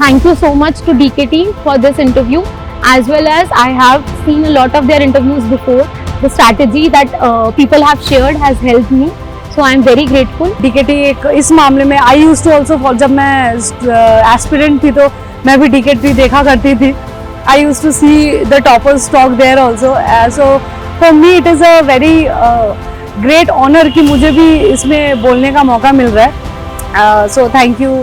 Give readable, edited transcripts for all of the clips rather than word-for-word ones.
Thank you so much to DKT for this interview, as well as I have seen a lot of their interviews before. The strategy that people have shared has helped me, so I am very grateful. DKT इस मामले में आई use to also, जब मैं aspirant थी तो मैं भी DKT देखा करती थी. I used to see the toppers talk there also. So for me it is a very great honor कि मुझे भी इसमें बोलने का मौका मिल रहा है. So thank you.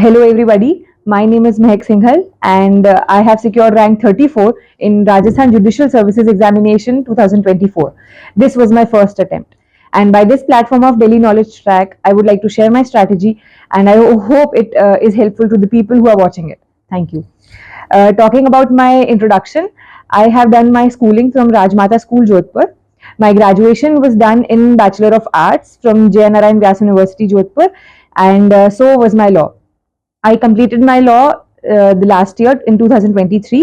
Hello everybody. My name is Mehak Singhal and I have secured rank 34 in Rajasthan Judicial Services Examination 2024. This was my first attempt. And by this platform of Delhi Knowledge Track, I would like to share my strategy and I hope it is helpful to the people who are watching it. Thank you. Talking about my introduction, I have done my schooling from Rajmata School, Jodhpur. My graduation was done in Bachelor of Arts from J. Narayan Vyas University, Jodhpur, and so was my law. I completed my law the last year in 2023,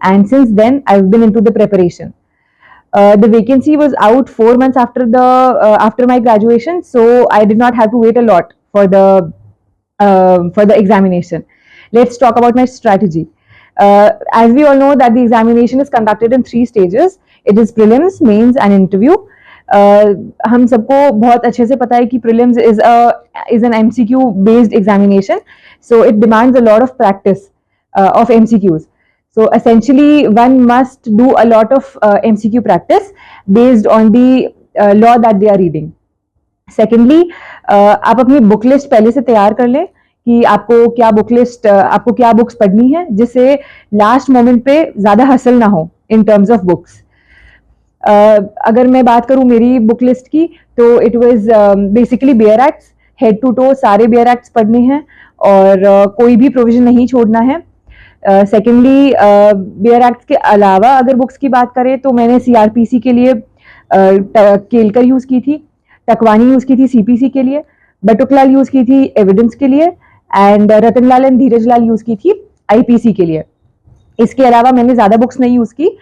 and since then I've been into the preparation. The vacancy was out 4 months after my graduation, so I did not have to wait a lot for the examination. Let's talk about my strategy. As we all know that the examination is conducted in 3 stages. It is prelims, mains and interview. हम सबको बहुत अच्छे से पता है कि prelims is an MCQ based examination, so it demands a lot of practice of MCQs. So essentially one must do a lot of MCQ practice based on the law that they are reading. Secondly, आप अपनी book list पहले से तैयार कर लें कि आपको क्या बुक्स पढ़नी है, जिससे लास्ट मोमेंट पे ज़्यादा हसल ना हो इन टर्म्स ऑफ बुक्स. अगर मैं बात करूँ मेरी बुक लिस्ट की, तो it was basically bare acts, head to toe सारे बेयर एक्ट्स पढ़ने हैं और कोई भी प्रोविजन नहीं छोड़ना है. सेकेंडली, बेयर एक्ट्स के अलावा अगर बुक्स की बात करें तो मैंने CRPC के लिए केलकर यूज़ की थी, टकवानी यूज़ की थी CPC के लिए, बटुकलाल यूज़ की थी एविडेंस के लिए and Ratanlal and Dheeraj Lal use की थी IPC के लिए. इसके अलावा मैंने ज़्यादा बुक्स नहीं यूज़ की.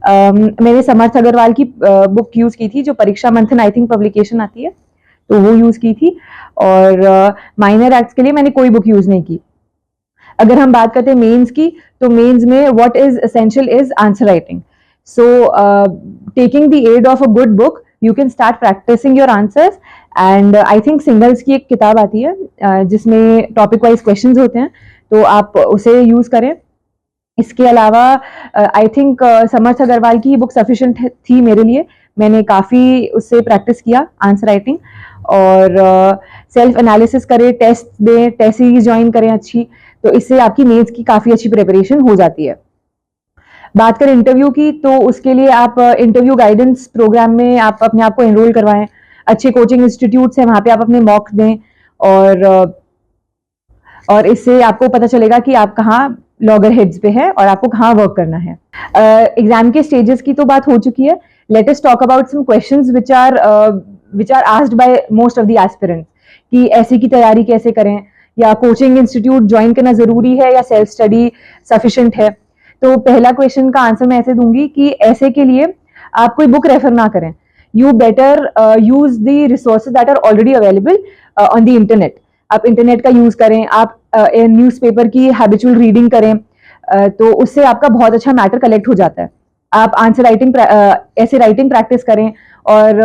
मैंने समर्थ अग्रवाल की बुक यूज़ की थी जो परीक्षा मंथन आई थिंक पब्लिकेशन आती है, तो वो यूज़ की थी. और माइनर एक्ट्स के लिए मैंने कोई बुक यूज़ नहीं की. अगर हम बात करते हैं मेंस की, तो मेंस में what is essential is answer writing. So taking the aid of a good book you can start practising your answers. And I think singles की एक किताब आती है जिसमें टॉपिक वाइज क्वेश्चंस होते हैं, तो आप उसे यूज़ करें. इसके अलावा आई थिंक समर्थ अग्रवाल की बुक सफिशिएंट थी मेरे लिए. मैंने काफ़ी उससे प्रैक्टिस किया आंसर राइटिंग. और सेल्फ एनालिसिस करें, टेस्ट दें, टेस्ट सीरीज ज्वाइन करें अच्छी, तो इससे आपकी मेंस की काफ़ी अच्छी प्रिपरेशन हो जाती है. बात करें इंटरव्यू की, तो उसके लिए आप इंटरव्यू गाइडेंस प्रोग्राम में आप अपने आप को एनरोल करवाएं. अच्छे कोचिंग इंस्टीट्यूट्स हैं, वहाँ पे आप अपने मॉक दें और इससे आपको पता चलेगा कि आप कहाँ लॉगर हेड्स पे है और आपको कहाँ वर्क करना है. एग्जाम के स्टेजेस की तो बात हो चुकी है. Let us talk about some questions which are asked by most of the aspirants कि ऐसे की तैयारी कैसे करें, या कोचिंग इंस्टीट्यूट ज्वाइन करना जरूरी है या सेल्फ स्टडी सफिशिएंट है. तो पहला क्वेश्चन का आंसर मैं ऐसे दूंगी कि ऐसे के लिए आप कोई बुक रेफर ना करें. You better use the resources that are already available on the internet. आप इंटरनेट का यूज करें, आप न्यूज़पेपर की हैबिचुअल रीडिंग करें, तो उससे आपका बहुत अच्छा मैटर कलेक्ट हो जाता है. आप आंसर राइटिंग ऐसे राइटिंग प्रैक्टिस करें, और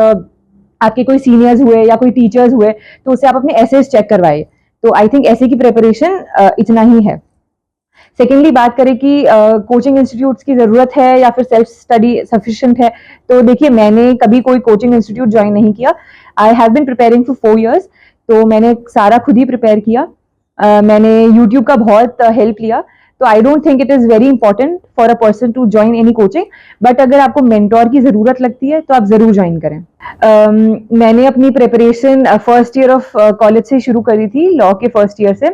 आपके कोई सीनियर्स हुए या कोई टीचर्स हुए तो उससे आप अपने एसेज चेक करवाइए. तो आई थिंक ऐसे की प्रिपरेशन इतना ही है. सेकेंडली, बात करें कि कोचिंग इंस्टीट्यूट्स की ज़रूरत है या फिर सेल्फ स्टडी सफिशिएंट है, तो देखिए मैंने कभी कोई कोचिंग इंस्टीट्यूट ज्वाइन नहीं किया. I have been preparing for 4 years, तो मैंने सारा खुद ही प्रिपेयर किया. मैंने यूट्यूब का बहुत हेल्प लिया. तो I don't think it is very important for a person to join any coaching, but अगर आपको मेंटोर की ज़रूरत लगती है तो आप ज़रूर ज्वाइन करें. मैंने अपनी preparation first year of college से शुरू करी थी, लॉ के फर्स्ट ईयर से.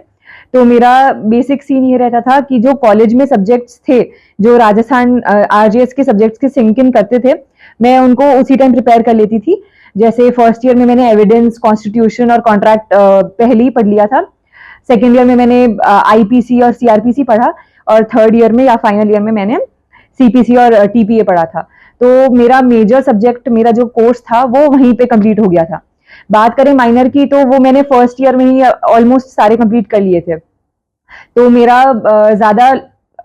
तो मेरा बेसिक सीन ये रहता था कि जो कॉलेज में सब्जेक्ट्स थे, जो राजस्थान RJS के सब्जेक्ट्स के सिंक इन करते थे, मैं उनको उसी टाइम प्रिपेयर कर लेती थी. जैसे फर्स्ट ईयर में मैंने एविडेंस, कॉन्स्टिट्यूशन और कॉन्ट्रैक्ट पहले ही पढ़ लिया था. सेकेंड ईयर में मैंने IPC और CRPC पढ़ा, और थर्ड ईयर में या फाइनल ईयर में मैंने CPC और TPA पढ़ा था. तो मेरा मेजर सब्जेक्ट, मेरा जो कोर्स था वो वहीं पे कंप्लीट हो गया था. बात करें माइनर की, तो वो मैंने फर्स्ट ईयर में ही ऑलमोस्ट सारे कंप्लीट कर लिए थे. तो मेरा ज़्यादा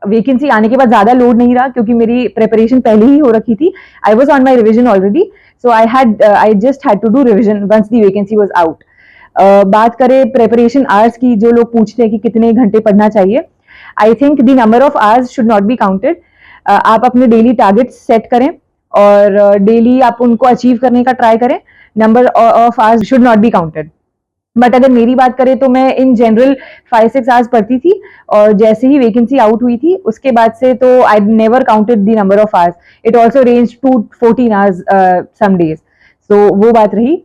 वैकेंसी आने के बाद ज़्यादा लोड नहीं रहा, क्योंकि मेरी प्रिपरेशन पहले ही हो रखी थी. I was on my revision already, so I just had to do revision once the vacancy was out. बात करें प्रिपरेशन आवर्स की, जो लोग पूछते हैं कि कितने घंटे पढ़ना चाहिए, I think the number of hours should not be counted. आप अपने डेली टारगेट्स सेट करें और डेली आप उनको अचीव करने का ट्राई करें. Number of hours should not be counted. But अगर मेरी बात करें तो मैं इन जनरल 5-6 आवर्स पढ़ती थी, और जैसे ही वैकेंसी आउट हुई थी उसके बाद से तो I never counted the number of hours. It also range to 14 hours some days. So वो बात रही.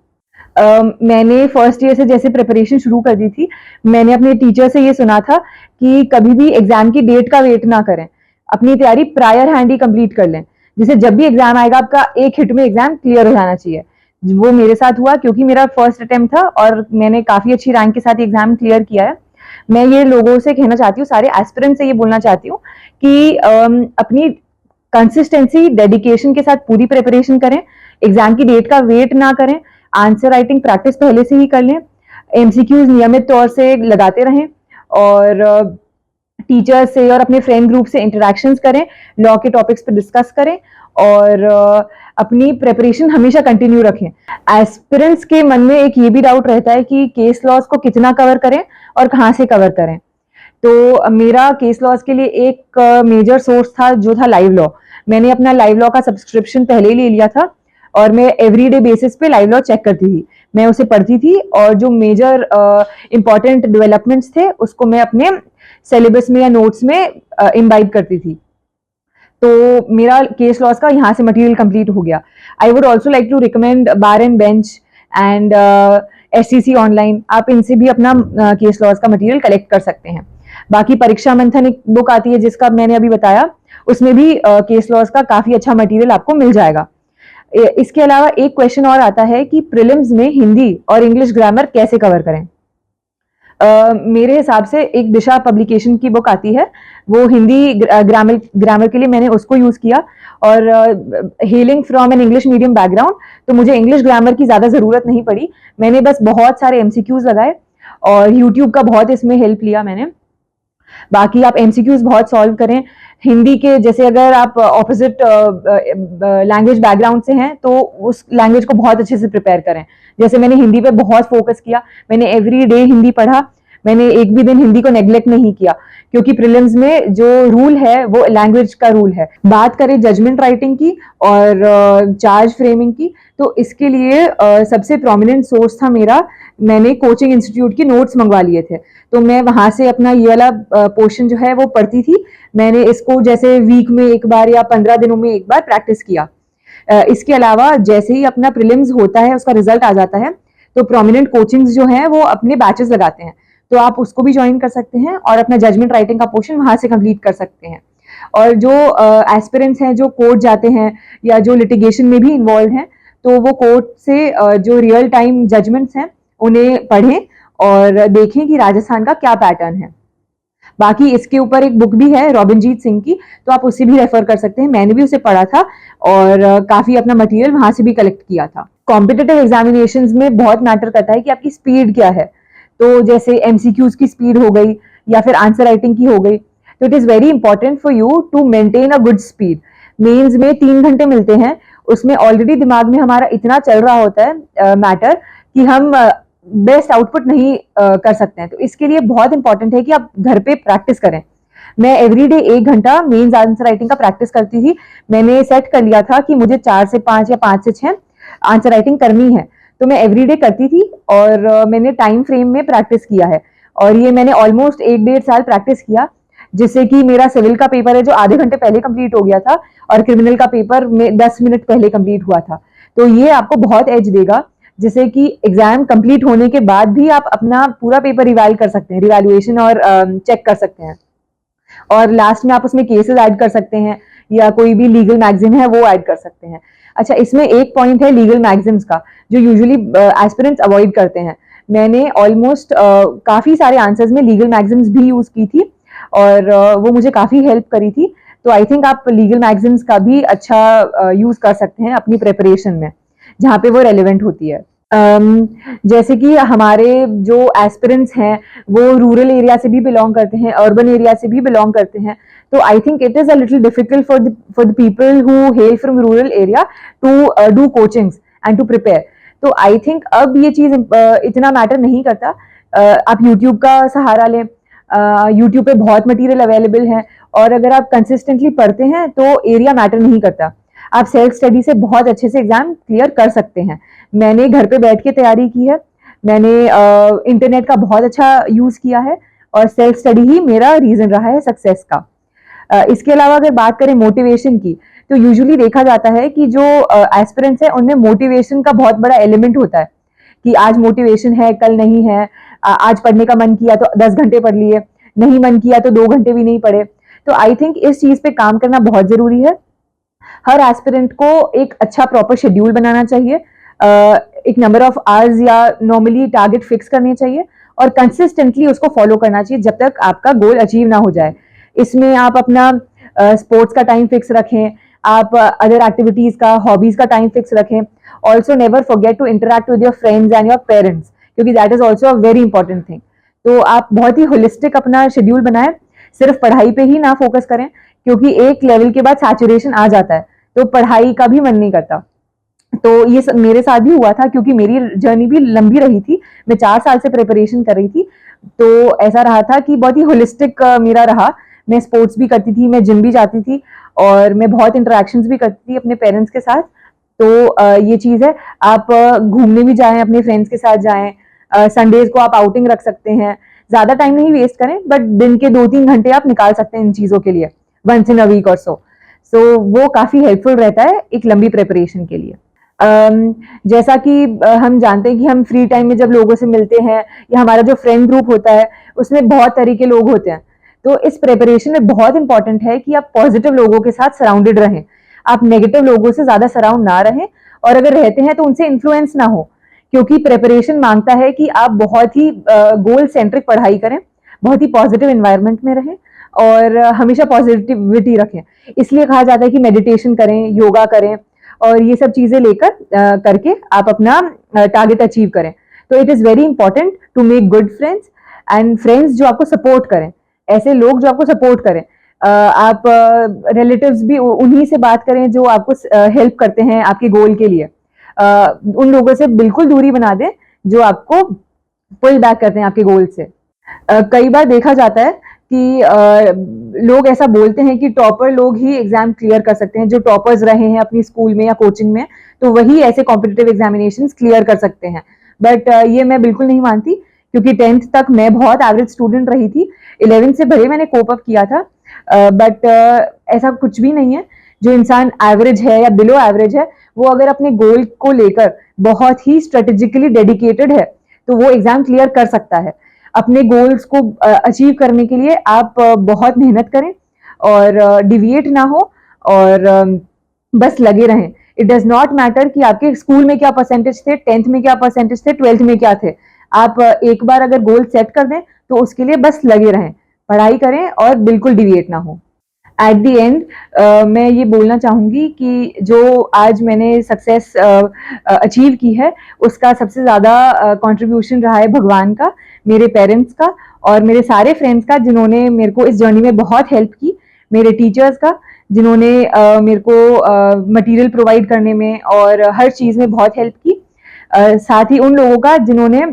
मैंने फर्स्ट ईयर से जैसे प्रिपरेशन शुरू कर दी थी, मैंने अपने टीचर से ये सुना था कि कभी भी एग्जाम की डेट का वेट ना करें, अपनी तैयारी प्रायर हैंड ही कंप्लीट कर लें, जिससे जब भी एग्जाम आएगा आपका एक हिट में एग्जाम क्लियर हो जाना चाहिए. वो मेरे साथ हुआ, क्योंकि मेरा फर्स्ट अटेम्प्ट था और मैंने काफी अच्छी रैंक के साथ एग्जाम क्लियर किया है. मैं ये लोगों से कहना चाहती हूँ, सारे एस्पिरेंट से ये बोलना चाहती हूँ कि अपनी कंसिस्टेंसी, डेडिकेशन के साथ पूरी प्रिपरेशन करें, एग्जाम की डेट का वेट ना करें, आंसर राइटिंग प्रैक्टिस पहले से ही कर लें, एमसीक्यूज नियमित तौर से लगाते रहें, और टीचर्स से और अपने फ्रेंड ग्रुप से इंटरेक्शंस करें, लॉ के टॉपिक्स पर डिस्कस करें, और अपनी प्रिपरेशन हमेशा कंटिन्यू रखें. एस्पिरेंट्स के मन में एक ये भी डाउट रहता है कि केस लॉज को कितना कवर करें और कहाँ से कवर करें. तो मेरा केस लॉज के लिए एक मेजर सोर्स था, जो था लाइव लॉ. मैंने अपना लाइव लॉ का सब्सक्रिप्शन पहले ही ले लिया था, और मैं एवरीडे बेसिस पे लाइव लॉ चेक करती थी. मैं उसे पढ़ती थी, और जो मेजर इंपॉर्टेंट डेवलपमेंट्स थे उसको मैं अपने सिलेबस में या नोट्स में इम्बाइब करती थी. तो मेरा केस लॉस का यहाँ से मटेरियल कंप्लीट हो गया. I would also like to recommend bar and bench and SCC online. आप इनसे भी अपना केस लॉस का मटेरियल कलेक्ट कर सकते हैं. बाकी परीक्षा मंथन एक बुक आती है जिसका मैंने अभी बताया, उसमें भी केस लॉस का काफी अच्छा मटेरियल आपको मिल जाएगा. इसके अलावा एक क्वेश्चन और आता है कि प्रीलिम्स में हिंदी और इंग्लिश ग्रामर कैसे कवर करें. मेरे हिसाब से एक दिशा पब्लिकेशन की बुक आती है, वो हिंदी ग्रामर के लिए मैंने उसको यूज किया. और hailing from an English medium background, तो मुझे इंग्लिश ग्रामर की ज्यादा जरूरत नहीं पड़ी. मैंने बस बहुत सारे MCQs लगाए, और यूट्यूब का बहुत इसमें हेल्प लिया मैंने. बाकी आप MCQs बहुत सॉल्व करें. हिंदी के जैसे अगर आप ऑपोजिट लैंग्वेज बैकग्राउंड से हैं तो उस लैंग्वेज को बहुत अच्छे से प्रिपेयर करें. जैसे मैंने हिंदी पे बहुत फोकस किया, मैंने एवरी डे हिंदी पढ़ा, मैंने एक भी दिन हिंदी को नेग्लेक्ट नहीं किया, क्योंकि प्रीलिम्स में जो रूल है वो लैंग्वेज का रूल है. बात करें जजमेंट राइटिंग की और चार्ज फ्रेमिंग की, तो इसके लिए सबसे प्रोमिनेंट सोर्स था मेरा, मैंने कोचिंग इंस्टीट्यूट के नोट्स मंगवा लिए थे. तो मैं वहां से अपना ये वाला पोर्शन जो है वो पढ़ती थी. मैंने इसको जैसे वीक में एक बार या 15 दिनों में एक बार प्रैक्टिस किया. इसके अलावा जैसे ही अपना प्रीलिम्स होता है, उसका रिजल्ट आ जाता है, तो प्रोमिनेंट कोचिंग्स जो हैं वो अपने बैचेस लगाते हैं, तो आप उसको भी ज्वाइन कर सकते हैं और अपना जजमेंट राइटिंग का पोर्शन वहां से कंप्लीट कर सकते हैं. और जो एस्पिरेंट्स हैं जो कोर्ट जाते हैं या जो लिटिगेशन में भी इन्वॉल्व हैं, तो वो कोर्ट से जो रियल टाइम जजमेंट्स हैं उन्हें पढ़ें और देखें कि राजस्थान का क्या पैटर्न है. बाकी इसके ऊपर एक बुक भी है रॉबिनजीत सिंह की, तो आप उसे भी रेफर कर सकते हैं. मैंने भी उसे पढ़ा था और काफी अपना मटेरियल वहां से भी कलेक्ट किया था. कॉम्पिटिटिव एग्जामिनेशंस में बहुत मैटर करता है कि आपकी स्पीड क्या है. तो जैसे MCQs की स्पीड हो गई या फिर आंसर राइटिंग की हो गई, तो it is very important for you to maintain a good speed. Mains में 3 घंटे मिलते हैं, उसमें ऑलरेडी दिमाग में हमारा इतना चल रहा होता है मैटर कि हम बेस्ट आउटपुट नहीं कर सकते हैं. तो इसके लिए बहुत इंपॉर्टेंट है कि आप घर पे प्रैक्टिस करें. मैं एवरीडे 1 घंटा मेंस आंसर राइटिंग का प्रैक्टिस करती थी. मैंने सेट कर लिया था कि मुझे 4 से 5 या 5 से 6 आंसर राइटिंग करनी है, तो मैं एवरीडे करती थी और मैंने टाइम फ्रेम में प्रैक्टिस किया है. और ये मैंने ऑलमोस्ट 1-1.5 साल प्रैक्टिस किया, जिससे कि मेरा सिविल का पेपर है जो आधे घंटे पहले कंप्लीट हो गया था, और क्रिमिनल का पेपर में 10 मिनट पहले कंप्लीट हुआ था. तो ये आपको बहुत एज देगा, जिससे कि एग्जाम कंप्लीट होने के बाद भी आप अपना पूरा पेपर रिवाइल कर सकते हैं, रिवैल्यूएशन और चेक कर सकते हैं. और लास्ट में आप उसमें केसेस ऐड कर सकते हैं, या कोई भी लीगल मैगजीन है वो ऐड कर सकते हैं. अच्छा, इसमें एक पॉइंट है लीगल मैगजीन्स का, जो यूजुअली एस्पिरेंट्स अवॉइड करते हैं. मैंने ऑलमोस्ट काफी सारे आंसर्स में लीगल मैगजीन्स भी यूज की थी, और वो मुझे काफी हेल्प करी थी. तो आई थिंक आप लीगल मैगजीन्स का भी अच्छा यूज कर सकते हैं अपनी प्रिपरेशन में, जहाँ पे वो रेलिवेंट होती है. जैसे कि हमारे जो एस्पिरेंट्स हैं वो रूरल एरिया से भी बिलोंग करते हैं, अर्बन एरिया से भी बिलोंग करते हैं, तो I think it is a little difficult for the people who hail from rural area to do coachings and to prepare. तो आई थिंक अब ये चीज़ इतना मैटर नहीं करता। आप यूट्यूब का सहारा लें, यूट्यूब पे बहुत मटेरियल अवेलेबल है, और अगर आप कंसिस्टेंटली पढ़ते हैं तो एरिया मैटर नहीं करता। आप सेल्फ स्टडी से बहुत अच्छे से एग्जाम क्लियर कर सकते हैं। मैंने घर पे बैठ के तैयारी की है, मैंने इंटरनेट का बहुत अच्छा यूज़ किया है, और सेल्फ स्टडी ही मेरा रीज़न रहा है सक्सेस का। इसके अलावा अगर बात करें मोटिवेशन की, तो यूजुअली देखा जाता है कि जो एस्पिरेंट्स हैं उनमें मोटिवेशन का बहुत बड़ा एलिमेंट होता है कि आज मोटिवेशन है, कल नहीं है। आज पढ़ने का मन किया तो 10 घंटे पढ़ लिए, नहीं मन किया तो 2 घंटे भी नहीं पढ़े। तो आई थिंक इस चीज़ पे काम करना बहुत ज़रूरी है। हर एस्पिरेंट को एक अच्छा प्रॉपर शेड्यूल बनाना चाहिए, एक नंबर ऑफ आवर्स या नॉर्मली टारगेट फिक्स करने चाहिए, और कंसिस्टेंटली उसको फॉलो करना चाहिए जब तक आपका गोल अचीव ना हो जाए। इसमें आप अपना स्पोर्ट्स का टाइम फिक्स रखें, आप अदर एक्टिविटीज का, हॉबीज का टाइम फिक्स रखें। Also never forget to interact with your friends and your parents, क्योंकि that is also a very important thing. तो आप बहुत ही होलिस्टिक अपना शेड्यूल बनाएं, सिर्फ पढ़ाई पे ही ना फोकस करें, क्योंकि एक लेवल के बाद सैचुरेशन आ जाता है तो पढ़ाई का भी मन नहीं करता। तो ये मेरे साथ भी हुआ था, क्योंकि मेरी जर्नी भी लंबी रही थी। मैं 4 साल से प्रिपरेशन कर रही थी, तो ऐसा रहा था कि बहुत ही होलिस्टिक मेरा रहा। मैं स्पोर्ट्स भी करती थी, मैं जिम भी जाती थी, और मैं बहुत इंटरेक्शंस भी करती थी अपने पेरेंट्स के साथ। तो ये चीज़ है, आप घूमने भी जाएं, अपने फ्रेंड्स के साथ जाएं, संडेज को आप आउटिंग रख सकते हैं। ज़्यादा टाइम नहीं वेस्ट करें, बट दिन के 2-3 घंटे आप निकाल सकते हैं इन चीज़ों के लिए, वंस इन अ वीक और सो वो काफ़ी हेल्पफुल रहता है एक लंबी प्रिपरेशन के लिए। जैसा कि हम जानते हैं कि हम फ्री टाइम में जब लोगों से मिलते हैं, या हमारा जो फ्रेंड ग्रुप होता है उसमें बहुत तरह के लोग होते हैं, तो इस प्रिपरेशन में बहुत इंपॉर्टेंट है कि आप पॉजिटिव लोगों के साथ सराउंडेड रहें। आप नेगेटिव लोगों से ज़्यादा सराउंड ना रहें, और अगर रहते हैं तो उनसे इन्फ्लुएंस ना हो, क्योंकि प्रिपरेशन मांगता है कि आप बहुत ही गोल सेंट्रिक पढ़ाई करें, बहुत ही पॉजिटिव इन्वायरमेंट में रहें, और हमेशा पॉजिटिविटी रखें। इसलिए कहा जाता है कि मेडिटेशन करें, योगा करें, और ये सब चीज़ें लेकर करके आप अपना टारगेट अचीव करें। तो it is very important to make good friends, and friends जो आपको सपोर्ट करें, ऐसे लोग जो आपको सपोर्ट करें। आप रिलेटिव्स भी उन्हीं से बात करें जो आपको हेल्प करते हैं आपके गोल के लिए। उन लोगों से बिल्कुल दूरी बना दें जो आपको पुल बैक करते हैं आपके गोल से। कई बार देखा जाता है कि लोग ऐसा बोलते हैं कि टॉपर लोग ही एग्जाम क्लियर कर सकते हैं, जो टॉपर्स रहे हैं अपनी स्कूल में या कोचिंग में, तो वही ऐसे कॉम्पिटिटिव एग्जामिनेशंस क्लियर कर सकते हैं। बट ये मैं बिल्कुल नहीं मानती, क्योंकि 10th तक मैं बहुत एवरेज स्टूडेंट रही थी। 11th से भले मैंने कोप अप किया था, बट ऐसा कुछ भी नहीं है। जो इंसान एवरेज है या बिलो एवरेज है, वो अगर अपने गोल को लेकर बहुत ही स्ट्रेटेजिकली डेडिकेटेड है तो वो एग्जाम क्लियर कर सकता है। अपने गोल्स को अचीव करने के लिए आप बहुत मेहनत करें, और डिविएट ना हो, और बस लगे रहें। इट डज नॉट मैटर कि आपके स्कूल में क्या परसेंटेज थे, 10th में क्या परसेंटेज थे, 12th में क्या थे। आप एक बार अगर गोल सेट कर दें तो उसके लिए बस लगे रहें, पढ़ाई करें, और बिल्कुल डिविएट ना हो। एट द एंड मैं ये बोलना चाहूँगी कि जो आज मैंने सक्सेस अचीव की है, उसका सबसे ज़्यादा कंट्रीब्यूशन रहा है भगवान का, मेरे पेरेंट्स का, और मेरे सारे फ्रेंड्स का, जिन्होंने मेरे को इस जर्नी में बहुत हेल्प की, मेरे टीचर्स का, जिन्होंने मेरे को मटेरियल प्रोवाइड करने में और हर चीज़ में बहुत हेल्प की, साथ ही उन लोगों का जिन्होंने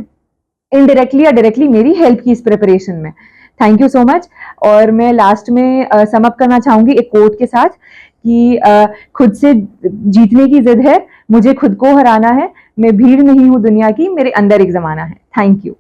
इनडायरेक्टली या डायरेक्टली मेरी हेल्प की इस प्रिपरेशन में। Thank you so much. और मैं लास्ट में सम अप करना चाहूँगी एक कोट के साथ कि खुद से जीतने की जिद है, मुझे खुद को हराना है, मैं भीड़ नहीं हूँ दुनिया की, मेरे अंदर एक ज़माना है। Thank you.